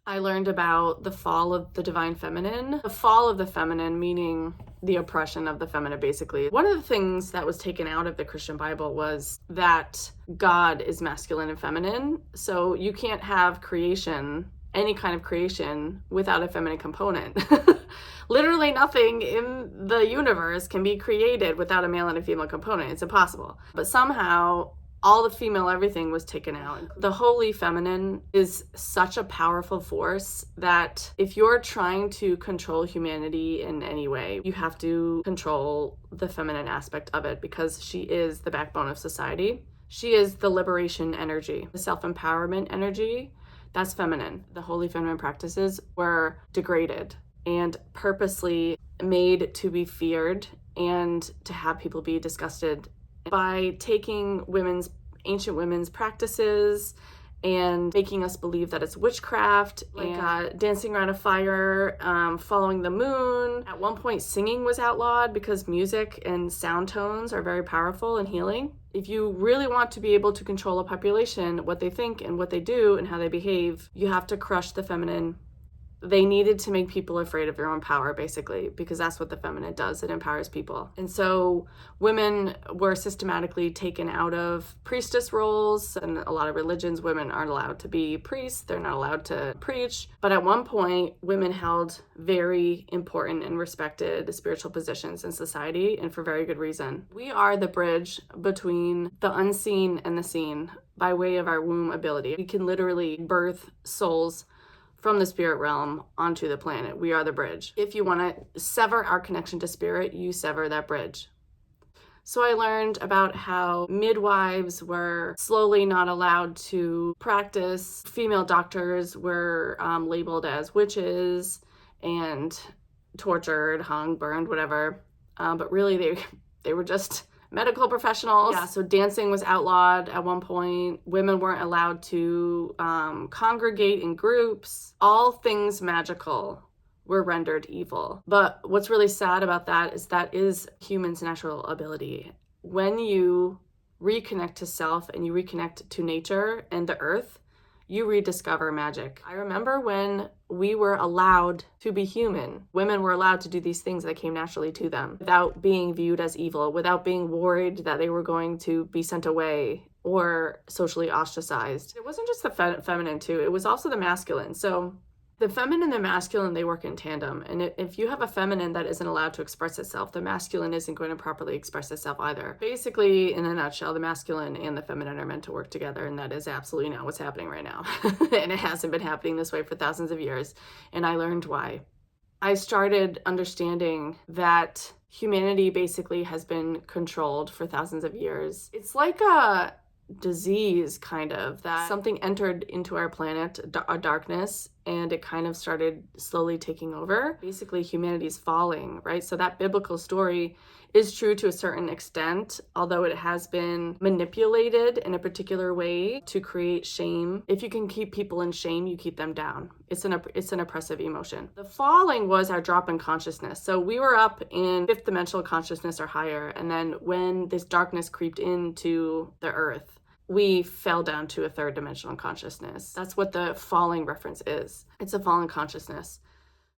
I learned about the fall of the divine feminine. The fall of the feminine, meaning the oppression of the feminine, basically. One of the things that was taken out of the Christian Bible was that God is masculine and feminine. So you can't have creation, any kind of creation, without a feminine component. Literally nothing in the universe can be created without a male and a female component. It's impossible. But somehow all the female everything was taken out. The holy feminine is such a powerful force that if you're trying to control humanity in any way, you have to control the feminine aspect of it, because she is the backbone of society. She is the liberation energy, the self-empowerment energy. That's feminine. The holy feminine practices were degraded and purposely made to be feared and to have people be disgusted by taking ancient women's practices and making us believe that it's witchcraft, like dancing around a fire, following the moon. At one point, singing was outlawed because music and sound tones are very powerful and healing. If you really want to be able to control a population, what they think and what they do and how they behave, you have to crush the feminine. They needed to make people afraid of their own power, basically, because that's what the feminine does. It empowers people. And so women were systematically taken out of priestess roles. In a lot of religions, women aren't allowed to be priests. They're not allowed to preach. But at one point, women held very important and respected spiritual positions in society, and for very good reason. We are the bridge between the unseen and the seen by way of our womb ability. We can literally birth souls from the spirit realm onto the planet. We are the bridge. If you want to sever our connection to spirit, you sever that bridge. So I learned about how midwives were slowly not allowed to practice. Female doctors were labeled as witches and tortured, hung, burned, whatever. But really they were just medical professionals. Yeah, so dancing was outlawed at one point. Women weren't allowed to congregate in groups. All things magical were rendered evil. But what's really sad about that is humans' natural ability. When you reconnect to self and you reconnect to nature and the earth, you rediscover magic. I remember when we were allowed to be human. Women were allowed to do these things that came naturally to them without being viewed as evil, without being worried that they were going to be sent away or socially ostracized. It wasn't just the feminine too, it was also the masculine. So the feminine and the masculine, they work in tandem. And if you have a feminine that isn't allowed to express itself, the masculine isn't going to properly express itself either. Basically, in a nutshell, the masculine and the feminine are meant to work together, and that is absolutely not what's happening right now. And it hasn't been happening this way for thousands of years. And I learned why. I started understanding that humanity basically has been controlled for thousands of years. It's like a disease, kind of, that something entered into our planet, a darkness, and it kind of started slowly taking over. Basically, humanity's falling, right? So that biblical story is true to a certain extent, although it has been manipulated in a particular way to create shame. If you can keep people in shame, you keep them down. It's an oppressive emotion. The falling was our drop in consciousness. So we were up in fifth dimensional consciousness or higher, and then when this darkness creeped into the earth, we fell down to a third dimensional consciousness. That's what the falling reference is. It's a fallen consciousness.